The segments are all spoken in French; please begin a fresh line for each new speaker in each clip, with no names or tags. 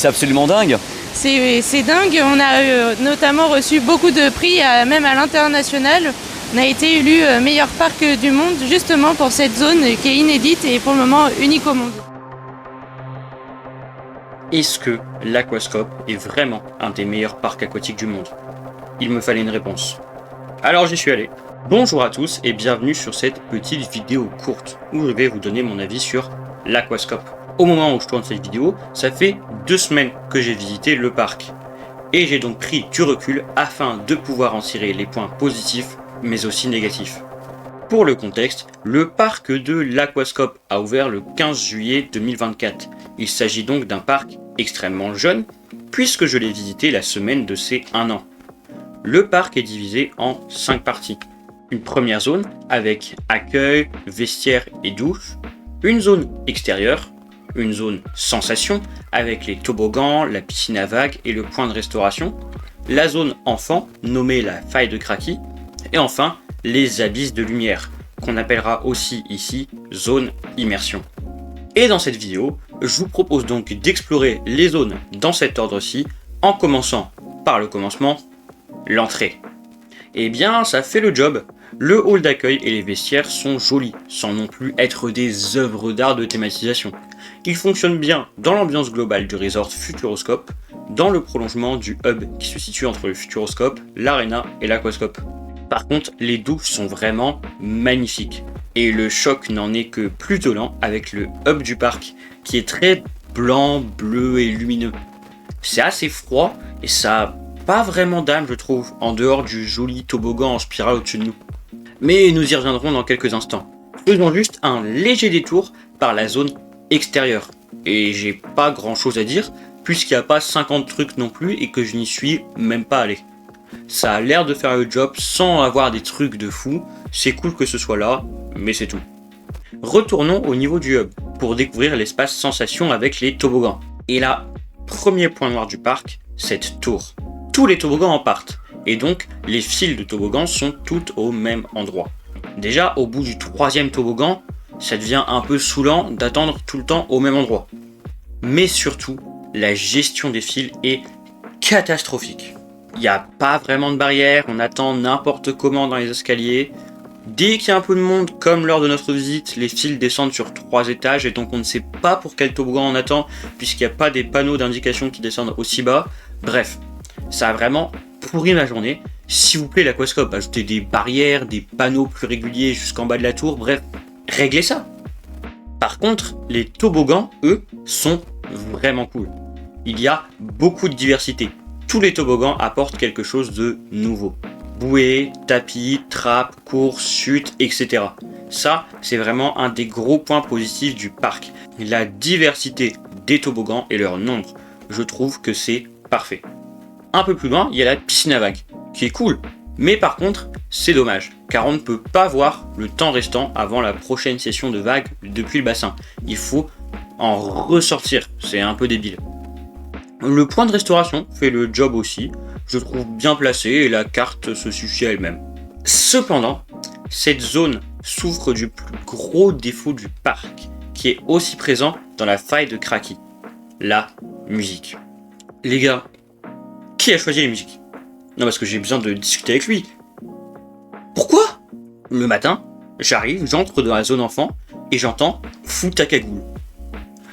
C'est absolument dingue.
C'est dingue, on a notamment reçu beaucoup de prix, même à l'international. On a été élu meilleur parc du monde justement pour cette zone qui est inédite et pour le moment unique au monde.
Est-ce que l'Aquascope est vraiment un des meilleurs parcs aquatiques du monde? Il me fallait une réponse. Alors j'y suis allé. Bonjour à tous et bienvenue sur cette petite vidéo courte où je vais vous donner mon avis sur l'Aquascope. Au moment où je tourne cette vidéo, ça fait 2 semaines que j'ai visité le parc. Et j'ai donc pris du recul afin de pouvoir en tirer les points positifs mais aussi négatifs. Pour le contexte, le parc de l'Aquascope a ouvert le 15 juillet 2024. Il s'agit donc d'un parc extrêmement jeune puisque je l'ai visité la semaine de ses 1 an. Le parc est divisé en 5 parties. Une première zone avec accueil, vestiaire et douche. Une zone extérieure, une zone sensation avec les toboggans, la piscine à vagues et le point de restauration. La zone enfant nommée la faille de Kraki. Et enfin, les abysses de lumière qu'on appellera aussi ici zone immersion. Et dans cette vidéo, je vous propose donc d'explorer les zones dans cet ordre-ci en commençant par le commencement, l'entrée. Eh bien, ça fait le job. Le hall d'accueil et les vestiaires sont jolis, sans non plus être des œuvres d'art de thématisation. Ils fonctionnent bien dans l'ambiance globale du resort Futuroscope, dans le prolongement du hub qui se situe entre le Futuroscope, l'Arena et l'Aquascope. Par contre, les douches sont vraiment magnifiques. Et le choc n'en est que plus violent avec le hub du parc, qui est très blanc, bleu et lumineux. C'est assez froid et ça a pas vraiment d'âme, je trouve, en dehors du joli toboggan en spirale au-dessus de nous. Mais nous y reviendrons dans quelques instants. Faisons juste un léger détour par la zone extérieure. Et j'ai pas grand chose à dire, puisqu'il n'y a pas 50 trucs non plus et que je n'y suis même pas allé. Ça a l'air de faire le job sans avoir des trucs de fou, c'est cool que ce soit là, mais c'est tout. Retournons au niveau du hub, pour découvrir l'espace sensation avec les toboggans. Et là, premier point noir du parc, cette tour. Tous les toboggans en partent, et donc les fils de toboggans sont toutes au même endroit. Déjà, au bout du 3e toboggan, ça devient un peu saoulant d'attendre tout le temps au même endroit. Mais surtout, la gestion des fils est catastrophique. Il n'y a pas vraiment de barrière, on attend n'importe comment dans les escaliers. Dès qu'il y a un peu de monde, comme lors de notre visite, les fils descendent sur 3 étages et donc on ne sait pas pour quel toboggan on attend, puisqu'il n'y a pas des panneaux d'indication qui descendent aussi bas. Bref, ça a vraiment pourri ma journée. S'il vous plaît, l'Aquascope, ajoutez des barrières, des panneaux plus réguliers jusqu'en bas de la tour, bref, réglez ça. Par contre, les toboggans, eux, sont vraiment cool. Il y a beaucoup de diversité. Tous les toboggans apportent quelque chose de nouveau. Bouées, tapis, trappes, courses, chutes, etc. Ça, c'est vraiment un des gros points positifs du parc. La diversité des toboggans et leur nombre. Je trouve que c'est parfait. Un peu plus loin, il y a la piscine à vagues, qui est cool. Mais par contre, c'est dommage, car on ne peut pas voir le temps restant avant la prochaine session de vagues depuis le bassin. Il faut en ressortir, c'est un peu débile. Le point de restauration fait le job aussi, je trouve bien placé et la carte se suffit à elle-même. Cependant, cette zone souffre du plus gros défaut du parc, qui est aussi présent dans la faille de Kraki, la musique. Les gars, qui a choisi les musiques? Non, parce que j'ai besoin de discuter avec lui. Pourquoi? Le matin, j'arrive, j'entre dans la zone enfant et j'entends Futakagoul.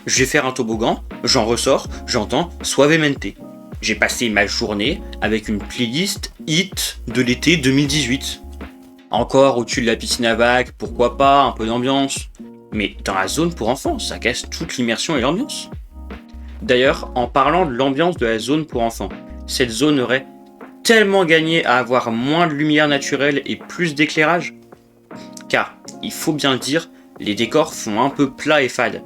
Je vais faire un toboggan, j'en ressors, j'entends Suavemente. J'ai passé ma journée avec une playlist hit de l'été 2018. Encore au-dessus de la piscine à vagues, pourquoi pas, un peu d'ambiance. Mais dans la zone pour enfants, ça casse toute l'immersion et l'ambiance. D'ailleurs, en parlant de l'ambiance de la zone pour enfants, cette zone aurait tellement gagné à avoir moins de lumière naturelle et plus d'éclairage. Car, il faut bien le dire, les décors font un peu plat et fade.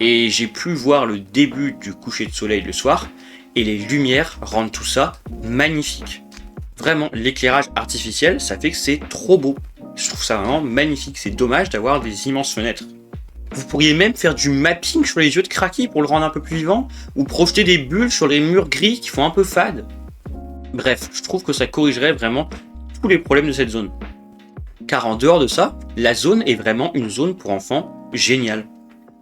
Et j'ai pu voir le début du coucher de soleil le soir, et les lumières rendent tout ça magnifique. Vraiment, l'éclairage artificiel, ça fait que c'est trop beau. Je trouve ça vraiment magnifique, c'est dommage d'avoir des immenses fenêtres. Vous pourriez même faire du mapping sur les yeux de Kraki pour le rendre un peu plus vivant, ou projeter des bulles sur les murs gris qui font un peu fade. Bref, je trouve que ça corrigerait vraiment tous les problèmes de cette zone. Car en dehors de ça, la zone est vraiment une zone pour enfants géniale.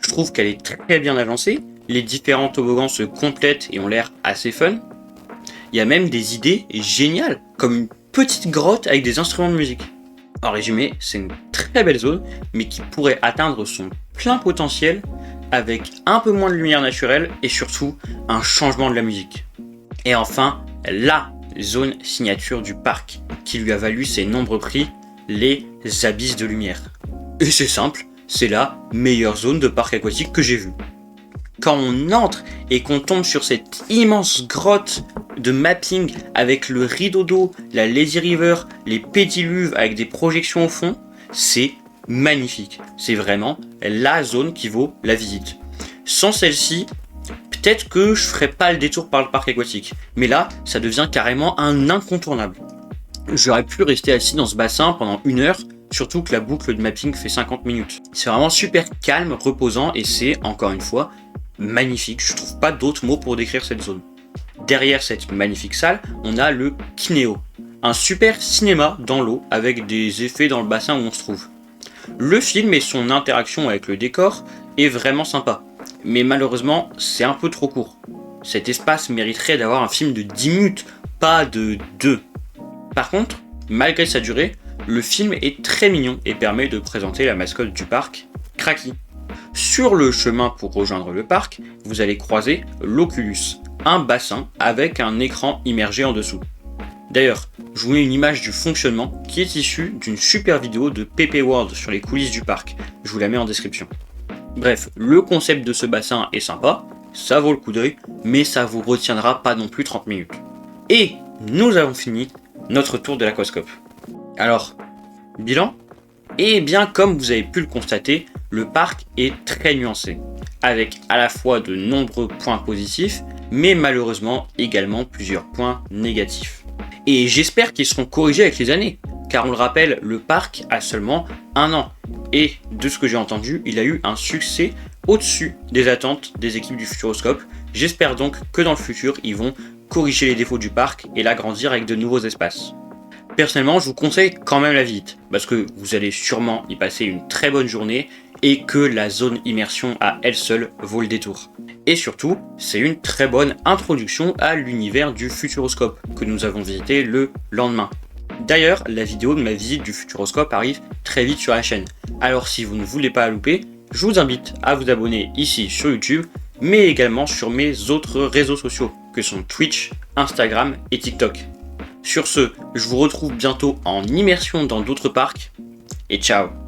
Je trouve qu'elle est très bien agencée, les différents toboggans se complètent et ont l'air assez fun. Il y a même des idées géniales, comme une petite grotte avec des instruments de musique. En résumé, c'est une très belle zone, mais qui pourrait atteindre son plein potentiel avec un peu moins de lumière naturelle et surtout un changement de la musique. Et enfin, la zone signature du parc, qui lui a valu ses nombreux prix, les abysses de lumière. Et c'est simple, c'est la meilleure zone de parc aquatique que j'ai vue. Quand on entre et qu'on tombe sur cette immense grotte de mapping avec le rideau d'eau, la Lazy River, les pédiluves avec des projections au fond, c'est magnifique. C'est vraiment la zone qui vaut la visite. Sans celle-ci, peut-être que je ferais pas le détour par le parc aquatique. Mais là, ça devient carrément un incontournable. J'aurais pu rester assis dans ce bassin pendant 1 heure, surtout que la boucle de mapping fait 50 minutes. C'est vraiment super calme, reposant et c'est, encore une fois, magnifique. Je trouve pas d'autres mots pour décrire cette zone. Derrière cette magnifique salle, on a le Kineo, un super cinéma dans l'eau avec des effets dans le bassin où on se trouve. Le film et son interaction avec le décor est vraiment sympa, mais malheureusement c'est un peu trop court. Cet espace mériterait d'avoir un film de 10 minutes, pas de 2. Par contre, malgré sa durée, le film est très mignon et permet de présenter la mascotte du parc, Kraki. Sur le chemin pour rejoindre le parc, vous allez croiser l'Oculus, un bassin avec un écran immergé en dessous. D'ailleurs, je vous mets une image du fonctionnement qui est issue d'une super vidéo de PP World sur les coulisses du parc. Je vous la mets en description. Bref, le concept de ce bassin est sympa, ça vaut le coup d'œil, mais ça vous retiendra pas non plus 30 minutes. Et nous avons fini notre tour de l'aquascope. Alors, bilan ? Eh bien, comme vous avez pu le constater, le parc est très nuancé, avec à la fois de nombreux points positifs, mais malheureusement également plusieurs points négatifs. Et j'espère qu'ils seront corrigés avec les années, car on le rappelle, le parc a seulement 1 an, et de ce que j'ai entendu, il a eu un succès au-dessus des attentes des équipes du Futuroscope. J'espère donc que dans le futur, ils vont corriger les défauts du parc et l'agrandir avec de nouveaux espaces. Personnellement, je vous conseille quand même la visite, parce que vous allez sûrement y passer une très bonne journée et que la zone immersion à elle seule vaut le détour. Et surtout, c'est une très bonne introduction à l'univers du Futuroscope que nous avons visité le lendemain. D'ailleurs, la vidéo de ma visite du Futuroscope arrive très vite sur la chaîne. Alors si vous ne voulez pas la louper, je vous invite à vous abonner ici sur YouTube, mais également sur mes autres réseaux sociaux, que sont Twitch, Instagram et TikTok. Sur ce, je vous retrouve bientôt en immersion dans d'autres parcs, et ciao!